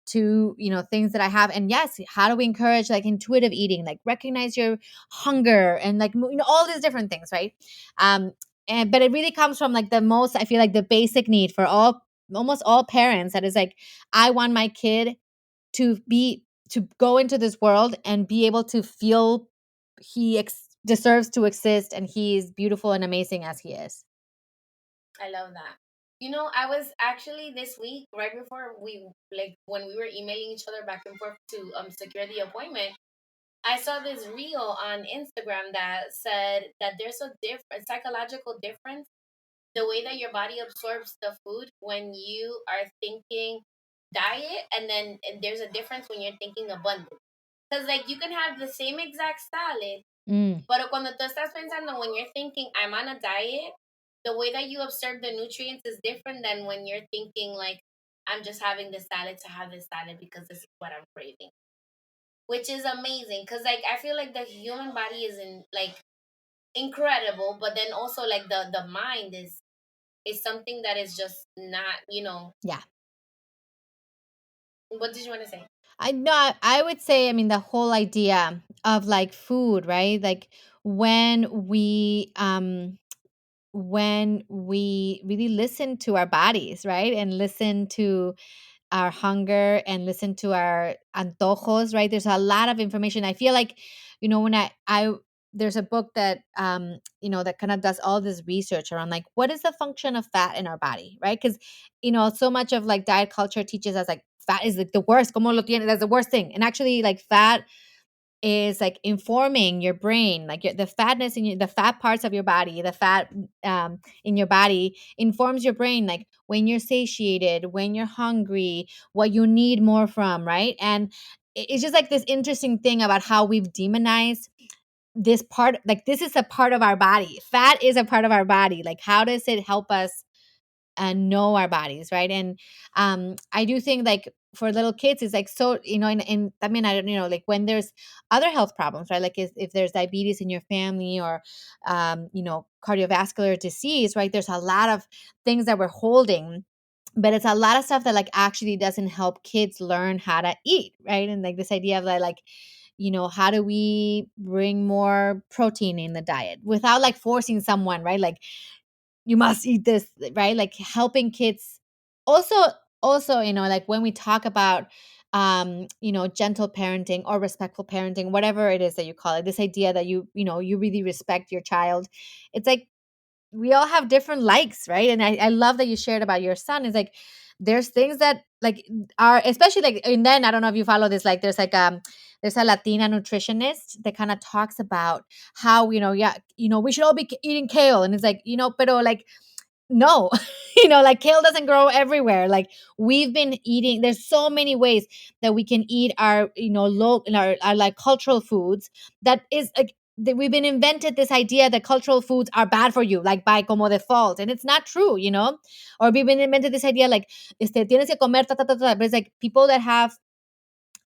to, things that I have. And yes, how do we encourage like intuitive eating, like recognize your hunger and like, all these different things, right? um but it really comes from like the most, I feel like, the basic need for all almost all parents that is like, I want my kid to go into this world and be able to feel deserves to exist and he is beautiful and amazing as he is. I love that. I was actually this week, right before when we were emailing each other back and forth to secure the appointment, I saw this reel on Instagram that said that there's a different psychological difference the way that your body absorbs the food when you are thinking diet, and then there's a difference when you're thinking abundance. Because like you can have the same exact salad, Mm, pero cuando tú estás pensando, when you're thinking I'm on a diet, the way that you absorb the nutrients is different than when you're thinking like I'm just having this salad to have this salad because this is what I'm craving, which is amazing. Because like I feel like the human body is in like incredible, but then also like the mind is something that is just not. yeah. What did you want to say? I know. I would say, I mean, the whole idea of like food, right? Like when we really listen to our bodies, right? And listen to our hunger and listen to our antojos, right? There's a lot of information. I feel like, when I there's a book that that kind of does all this research around like what is the function of fat in our body, right? Because so much of like diet culture teaches us like fat is like the worst, como lo tiene, that's the worst thing. And actually like fat is like informing your brain, like the fatness in the fat parts of your body, the fat in your body informs your brain, like when you're satiated, when you're hungry, what you need more from, right? And it's just like this interesting thing about how we've demonized this part. Like this is a part of our body. Fat is a part of our body. Like how does it help us and know our bodies, right? And I do think like for little kids it's like so and I mean I don't like when there's other health problems, right? Like if there's diabetes in your family or cardiovascular disease, right? There's a lot of things that we're holding, but it's a lot of stuff that like actually doesn't help kids learn how to eat, right? And like this idea of like how do we bring more protein in the diet without like forcing someone, right? Like you must eat this, right? Like helping kids also like when we talk about gentle parenting or respectful parenting, whatever it is that you call it, this idea that you really respect your child. It's like we all have different likes, right? And I love that you shared about your son. Is like there's things that like are especially like, and then I don't know if you follow this, like there's a Latina nutritionist that kind of talks about how yeah, we should all be eating kale, and it's like pero like no, like kale doesn't grow everywhere. Like we've been eating, there's so many ways that we can eat our low our like cultural foods, that is like we've been invented this idea that cultural foods are bad for you, like by como default, and it's not true, or we've been invented this idea like tienes que comer ta ta ta ta, but it's like people that have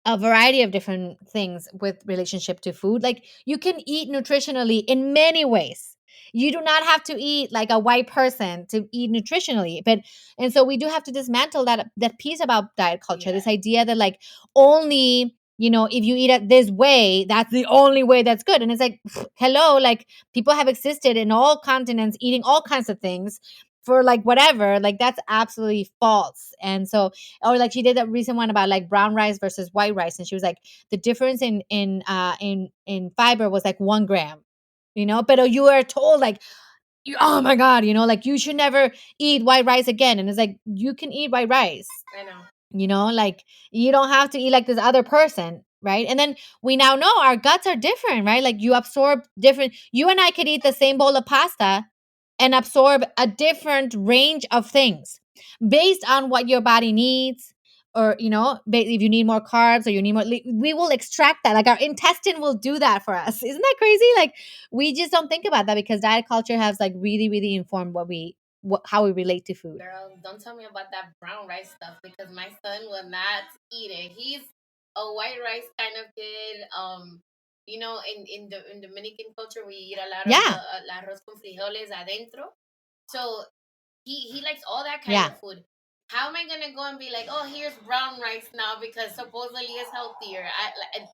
a variety of different things with relationship to food. Like you can eat nutritionally in many ways. You do not have to eat like a white person to eat nutritionally. But and so we do have to dismantle that piece about diet culture. Yeah. This idea that like only if you eat it this way, that's the only way that's good. And it's like, hello, like people have existed in all continents eating all kinds of things for like whatever. Like that's absolutely false. And so or like she did that recent one about like brown rice versus white rice, and she was like the difference in fiber was like 1 gram, but you are told like oh my god, like you should never eat white rice again, and it's like you can eat white rice, I know. like you don't have to eat like this other person, right? And then we now know our guts are different, right? Like you absorb different, you and I could eat the same bowl of pasta and absorb a different range of things based on what your body needs, or if you need more carbs or you need more, we will extract that, like our intestine will do that for us. Isn't that crazy? Like we just don't think about that because diet culture has like really really informed how we relate to food. Girl, don't tell me about that brown rice stuff because my son will not eat it. He's a white rice kind of kid. In Dominican culture, we eat a lot of the Yeah, arroz con frijoles adentro. So he likes all that kind yeah. of food. How am I gonna go and be like, oh, here's brown rice now because supposedly it's healthier?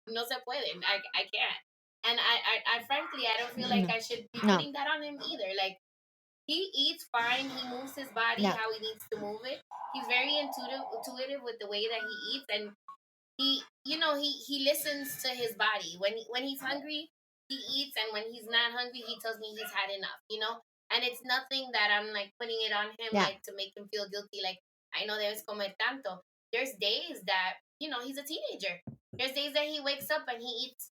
No se puede. I can't. And I frankly, I don't feel like No, I should be no. putting that on him either. Like he eats fine. He moves his body Yeah. how he needs to move it. He's very intuitive with the way that he eats, and he listens to his body. When he's hungry, he eats, and when he's not hungry, he tells me he's had enough. And it's nothing that I'm like putting it on him Yeah. like to make him feel guilty. Like, I know there's comer tanto. There's days that he's a teenager. There's days that he wakes up and he eats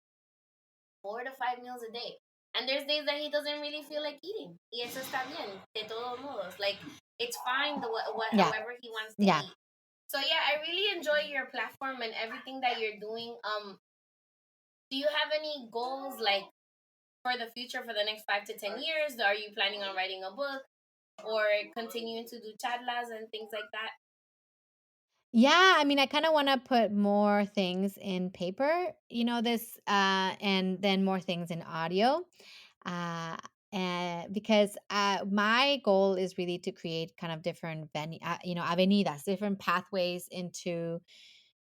4 to 5 meals a day. And there's days that he doesn't really feel like eating. Y eso está bien, de todos modos. Like, it's fine Yeah. however he wants to Yeah. eat. So yeah, I really enjoy your platform and everything that you're doing. Do you have any goals like for the future for the next 5 to 10 years? Are you planning on writing a book or continuing to do charlas and things like that? Yeah, I mean, I kind of want to put more things in paper, this and then more things in audio. Uh and because my goal is really to create kind of different avenidas, different pathways into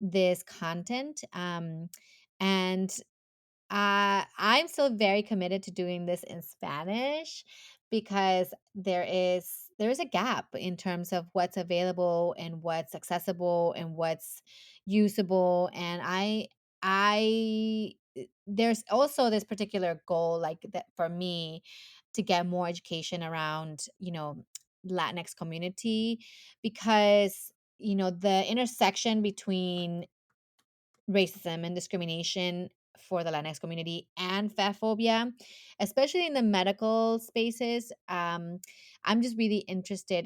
this content. And I'm still very committed to doing this in Spanish because there is a gap in terms of what's available and what's accessible and what's usable. And I there's also this particular goal like that for me to get more education around, Latinx community, because the intersection between racism and discrimination for the Latinx community and fatphobia, especially in the medical spaces. I'm just really interested.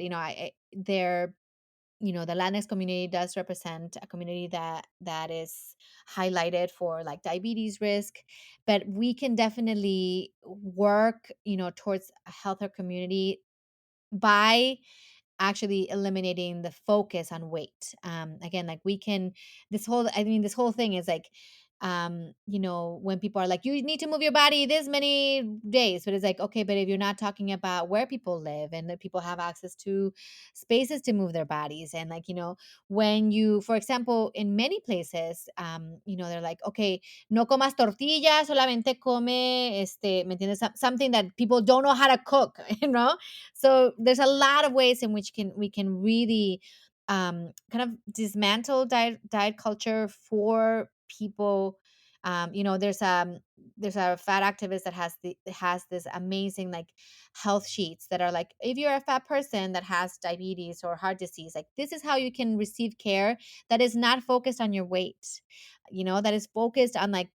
The Latinx community does represent a community that is highlighted for like diabetes risk, but we can definitely work, towards a healthier community by actually eliminating the focus on weight. Again, like this whole thing is like, when people are like, you need to move your body this many days, but it's like, okay, but if you're not talking about where people live and that people have access to spaces to move their bodies, and like, when you, for example, in many places, they're like, okay, no comas tortillas, solamente come, ¿me entiendes? Something that people don't know how to cook, so there's a lot of ways in which we can really kind of dismantle diet culture for people. There's a fat activist that has this amazing like health sheets that are like, if you're a fat person that has diabetes or heart disease, like this is how you can receive care that is not focused on your weight, that is focused on like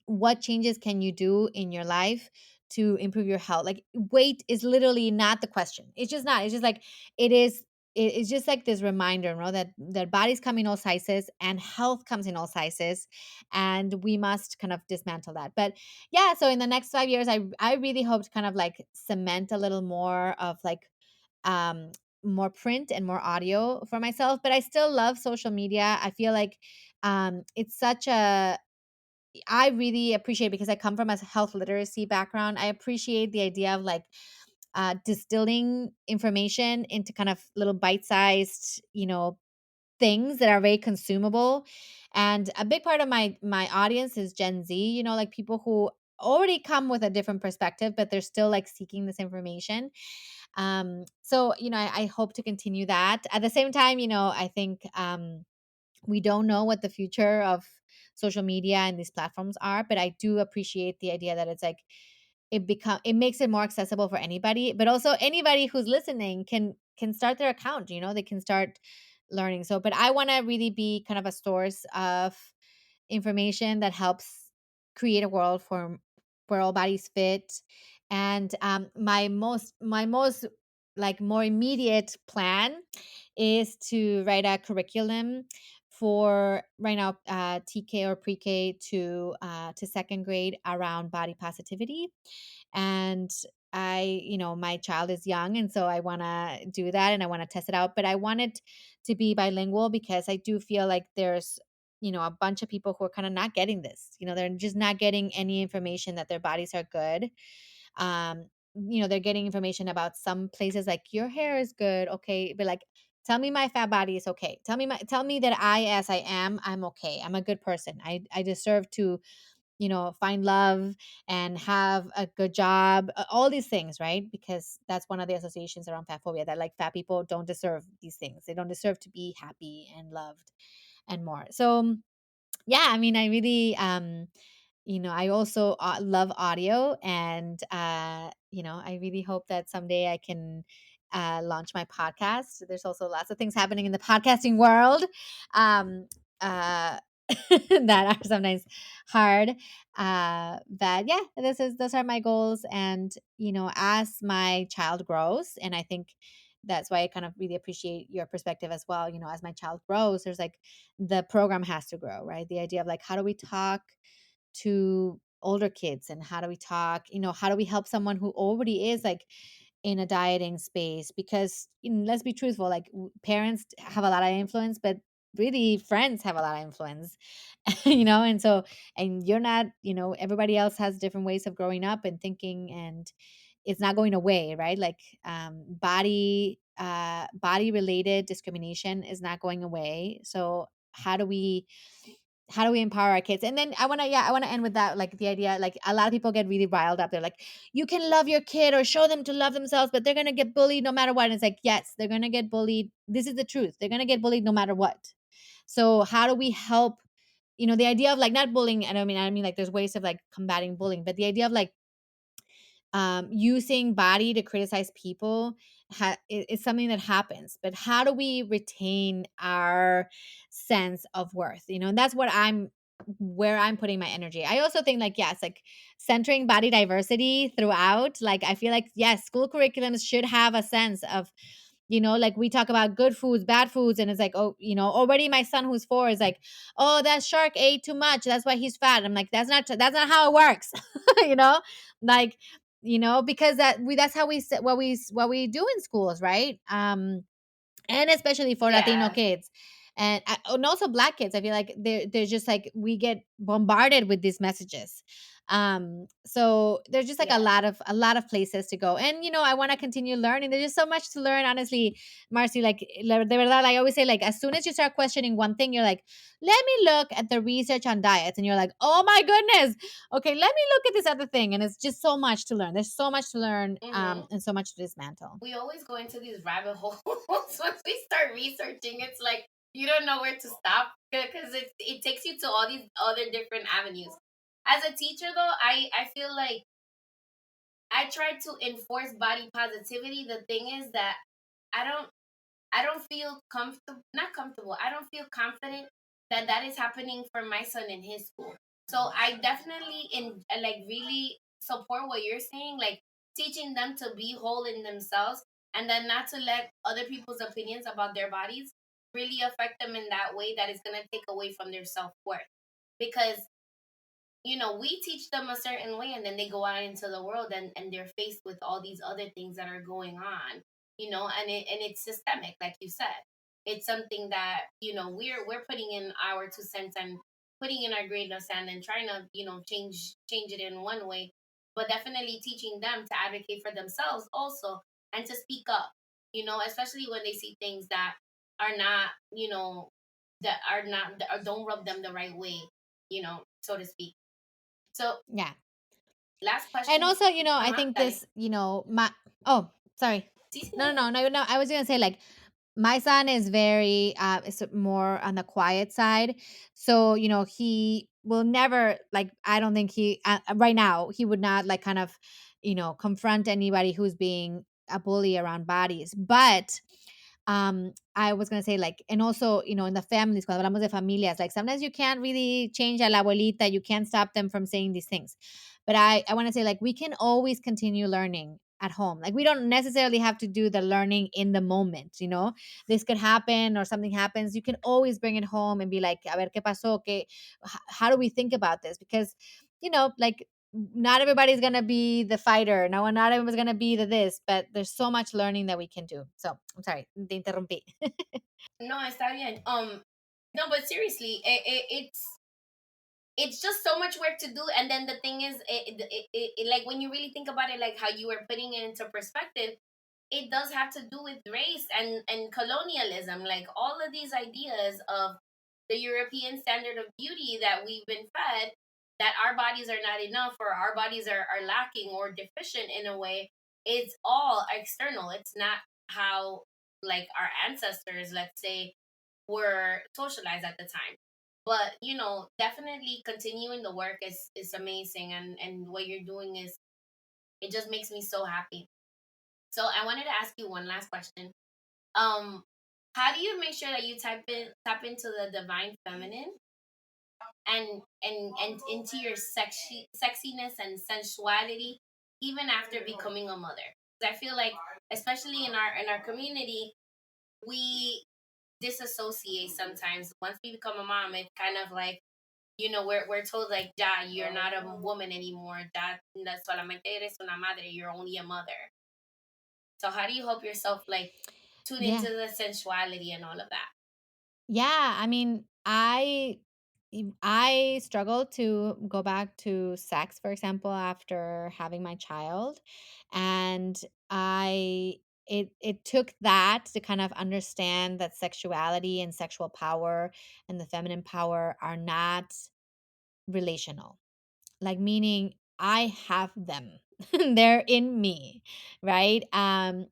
what changes can you do in your life to improve your health. Like weight is literally not the question. It's just not. It's just like it is it's just like this reminder, that bodies come in all sizes and health comes in all sizes, and we must kind of dismantle that. But yeah, so in the next 5 years, I really hope to kind of like cement a little more of like um more print and more audio for myself. But I still love social media. I feel like it's such a I really appreciate, because I come from a health literacy background. I appreciate the idea of like distilling information into kind of little bite-sized, things that are very consumable. And a big part of my audience is Gen Z, like people who already come with a different perspective, but they're still like seeking this information. So I hope to continue that. At the same time, I think we don't know what the future of social media and these platforms are, but I do appreciate the idea that it's like it makes it more accessible for anybody, but also anybody who's listening can start their account, they can start learning. So but I want to really be kind of a source of information that helps create a world for where all bodies fit. And my most like more immediate plan is to write a curriculum for right now, TK or pre-K to second grade, around body positivity. And my child is young, and so I want to do that and I want to test it out. But I want it to be bilingual because I do feel like there's a bunch of people who are kind of not getting this. They're just not getting any information that their bodies are good. They're getting information about some places like your hair is good, okay, but like tell me my fat body is okay. Tell me that I, as I am, I'm okay. I'm a good person. I deserve to find love and have a good job, all these things, right? Because that's one of the associations around fat phobia, that like fat people don't deserve these things. They don't deserve to be happy and loved and more. So yeah, I mean, I really I also love audio, and I really hope that someday I can launch my podcast. There's also lots of things happening in the podcasting world um uh that are sometimes hard, but yeah, those are my goals. And as my child grows, and I think that's why I kind of really appreciate your perspective as well. As my child grows, there's like, the program has to grow, right? The idea of like, how do we talk to older kids, and how do we talk, how do we help someone who already is like in a dieting space? Because let's be truthful, like parents have a lot of influence, but really friends have a lot of influence. And so, and you're not, everybody else has different ways of growing up and thinking, and it's not going away, right? Like body related discrimination is not going away. So how do we empower our kids? And then I want to end with that, like the idea, like a lot of people get really riled up. They're like, you can love your kid or show them to love themselves, but they're going to get bullied no matter what. And it's like, yes, they're going to get bullied. This is the truth. They're going to get bullied no matter what. So how do we help? The idea of like, not bullying, and I mean like there's ways of like combating bullying, but the idea of like using body to criticize people is something that happens. But how do we retain our sense of worth? And that's where I'm putting my energy. I also think like, yes, like centering body diversity throughout. Like I feel like, yes, school curriculums should have a sense of, like we talk about good foods, bad foods, and it's like, oh, already my son who's 4 is like, oh, that shark ate too much, that's why he's fat. I'm like, that's not how it works. you know like because that's how what we do in schools, right? And especially for Latino Yeah, kids, and also Black kids. I feel like they're just like, we get bombarded with these messages. So there's just like a yeah. lot of places to go, and I want to continue learning. There's just so much to learn, honestly, Marcy. Like de verdad, I always say, like as soon as you start questioning one thing, you're like, let me look at the research on diets, and you're like, oh my goodness, okay, let me look at this other thing, and it's just so much to learn. There's so much to learn, Hmm. and so much to dismantle. We always go into these rabbit holes. Once we start researching, it's like you don't know where to stop because it takes you to all these other different avenues. As a teacher, though, I feel like I try to enforce body positivity. The thing is that I don't I don't feel comfortable, not comfortable. I don't feel confident that that is happening for my son in his school. So I definitely like really support what you're saying, like teaching them to be whole in themselves and then not to let other people's opinions about their bodies really affect them in that way that is going to take away from their self-worth. Because we teach them a certain way and then they go out into the world and they're faced with all these other things that are going on, and it's systemic, like you said. It's something that, we're putting in our 2 cents and putting in our grain of sand and trying to, change it in one way, but definitely teaching them to advocate for themselves also and to speak up, especially when they see things that are not, that are not, that don't rub them the right way, so to speak. So, Yeah. last And question. also, I Uh-huh, think dale. this, my oh, sorry. Sí, sí, No, dale. no, no, no, no. I was gonna say, like, my son is very is more on the quiet side. So, he will never, like, I don't think he right now he would not like kind of, confront anybody who's being a bully around bodies. But I was gonna say, like, and also, in the families, cuando hablamos de familias, like sometimes you can't really change a la abuelita, you can't stop them from saying these things. But I want to say, like, we can always continue learning at home. Like we don't necessarily have to do the learning in the moment. This could happen or something happens. You can always bring it home and be like, a ver qué pasó, how do we think about this? Because, like not everybody's gonna be the fighter. No, not everyone's gonna be the this, but there's so much learning that we can do. So I'm sorry, te interrumpí. No, está bien. No, but seriously, it's just so much work to do. And then the thing is, like when you really think about it, like how you were putting it into perspective, it does have to do with race and colonialism. Like all of these ideas of the European standard of beauty that we've been fed that our bodies are not enough, or our bodies are lacking or deficient in a way, it's all external. It's not how, like, our ancestors, let's say, were socialized at the time. But definitely continuing the work is amazing, and what you're doing is, it just makes me so happy. So I wanted to ask you one last question. um how do you make sure that you tap into the divine feminine, and into your sexiness and sensuality, even after becoming a mother? 'Cause I feel like, especially in our community, we disassociate sometimes. Once we become a mom, it's kind of like, we're told, like, yeah, you're not a woman anymore. That solamente eres una madre. You're only a mother. So how do you help yourself, like, tune Yeah. into the sensuality and all of that? Yeah, I mean, I struggle to go back to sex, for example, after having my child. And I it took that to kind of understand that sexuality and sexual power and the feminine power are not relational. Like, meaning I have them. They're in me, right?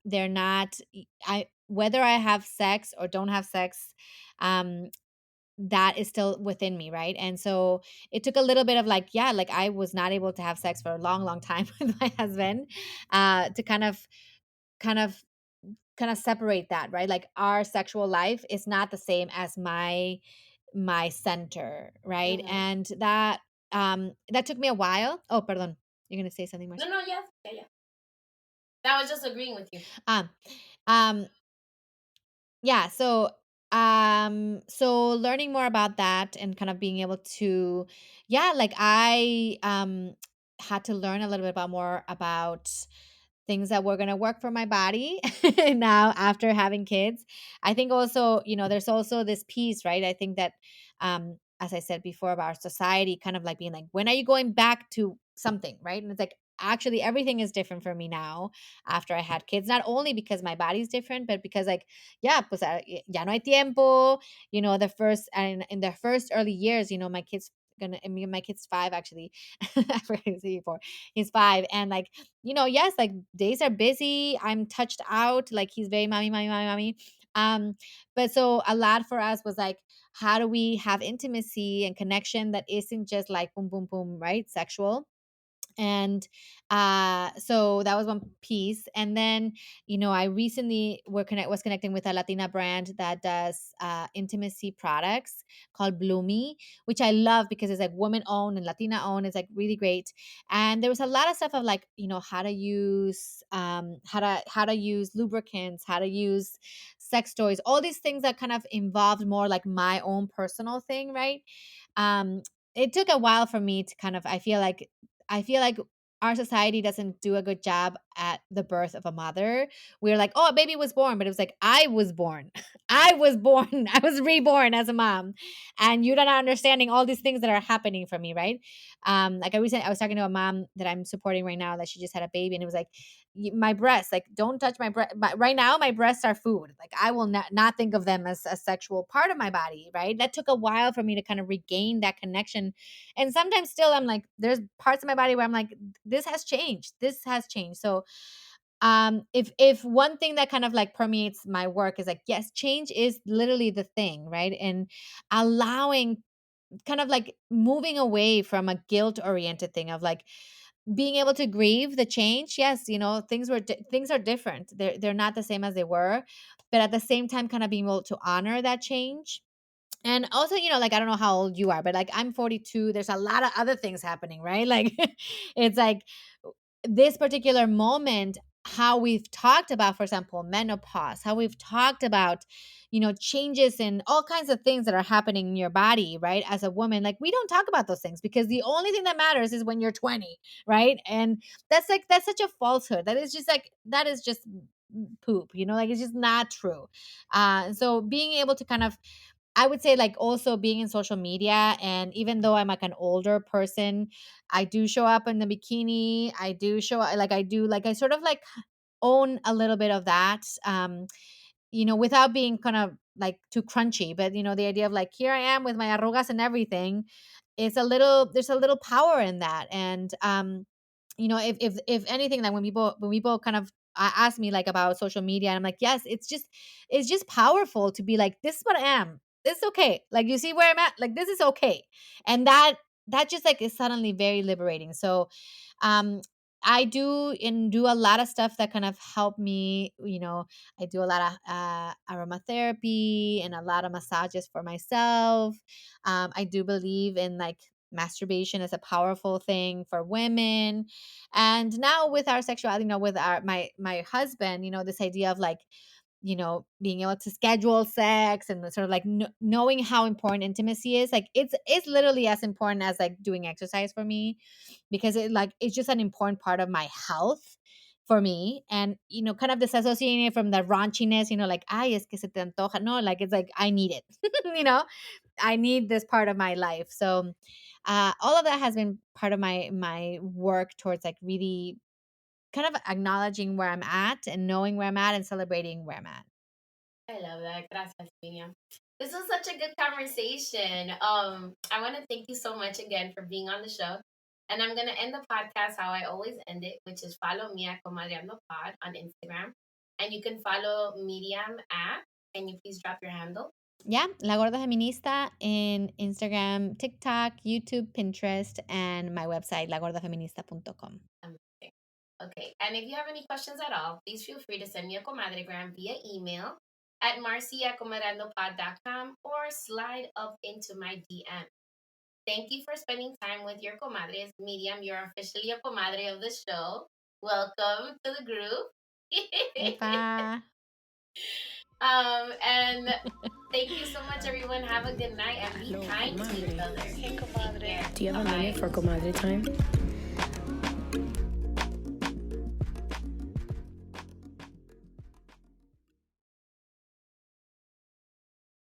They're not I whether I have sex or don't have sex, um that is still within me, right? And so it took a little bit of, like, yeah, like, I was not able to have sex for a long, long time with my husband, to kind of kind of separate that, right? Like, our sexual life is not the same as my center, right? Mm-hmm. And that took me a while. Oh, pardon. You're gonna say something, No, Marcy? no, yes, yeah, yeah. I was just agreeing with you. Um, um, Yeah, so learning more about that and kind of being able to, yeah, like, I had to learn a little bit about more about things that were going to work for my body now after having kids. I think also, there's also this piece, right? I think that, as I said before, about our society kind of like being like, when are you going back to something, right? And it's like, actually everything is different for me now after I had kids, not only because my body's different, but because, like, yeah, pues, ya no hay tiempo, the first, and in the first early years, my kids I mean, my kid's 5, actually. I forgot to say before. He's 5, and, like, yes, like, days are busy. I'm touched out. Like, he's very mommy, mommy, mommy, mommy. But so a lot for us was like, how do we have intimacy and connection that isn't just like boom, boom, boom, right? Sexual. And so that was one piece. And then, I recently was connecting with a Latina brand that does intimacy products called Bloomy, which I love because it's like woman owned and Latina owned. It's like really great. And there was a lot of stuff of, like, how to use how to use lubricants, how to use sex toys, all these things that kind of involved more like my own personal thing, right? um it took a while for me to kind of, I feel like our society doesn't do a good job at the birth of a mother. We're like, oh, a baby was born, but it was like, I was born. I was born. I was reborn as a mom. And you're not understanding all these things that are happening for me, right? Like, I was talking to a mom that I'm supporting right now that she just had a baby, and it was like, my breasts, like, don't touch my breast. But right now, my breasts are food. Like, I will not think of them as a sexual part of my body, right? That took a while for me to kind of regain that connection. And sometimes still, I'm like, there's parts of my body where I'm like, this has changed. This has changed. So, if one thing that kind of like permeates my work is like, yes, change is literally the thing, right? And allowing, kind of like moving away from a guilt oriented thing of, like, being able to grieve the change. Yes, things are different. They're not the same as they were, but at the same time, kind of being able to honor that change. And also, like, I don't know how old you are, but, like, I'm 42. There's a lot of other things happening, right? Like, it's like this particular moment, how we've talked about, for example, menopause, how we've talked about, changes in all kinds of things that are happening in your body, right? As a woman, like, we don't talk about those things because the only thing that matters is when you're 20, right? And that's such a falsehood. That is just poop, like, it's just not true. So being able to kind of, I would say, like, also being in social media, and even though I'm like an older person, I do show up in the bikini. I do show like, I sort of like own a little bit of that, without being kind of like too crunchy, but the idea of, like, here I am with my arrugas and everything. it's a little there's a little power in that. And if anything, like when people kind of ask me like about social media, and I'm like, yes, it's just powerful to be like, this is what I am, it's okay, like, you see where I'm at, like, this is okay. And that just like is suddenly very liberating. So um I do a lot of stuff that kind of help me. I do a lot of aromatherapy and a lot of massages for myself. I do believe in like masturbation is a powerful thing for women. And now with our sexuality, with my husband, this idea of like, being able to schedule sex and sort of like knowing how important intimacy is, like it's literally as important as like doing exercise for me, because it's just an important part of my health for me. And kind of disassociating it from the raunchiness, like, ay, es que se te antoja, no, like, it's like I need it. you know I need this part of my life. So all of that has been part of my work towards like really kind of acknowledging where I'm at and knowing where I'm at and celebrating where I'm at. I love that. Gracias, Miriam. This was such a good conversation. I want to thank you so much again for being on the show. And I'm gonna end the podcast how I always end it, which is follow me at Comadreando Pod on Instagram. And you can follow Miriam at, can you please drop your handle? Yeah, La Gorda Feminista in Instagram, TikTok, YouTube, Pinterest, and my website, lagordafeminista.com. Amazing. Okay. And if you have any questions at all, please feel free to send me a comadregram via email at marcy@comadreandopod.com or slide up into my DM. Thank you for spending time with your comadres. Miriam, you're officially a comadre of the show. Welcome to the group. Epa. And thank you so much, everyone. Have a good night and be kind to each other. Hey, Take comadre. care. Do you have a Bye-bye. minute for comadre time?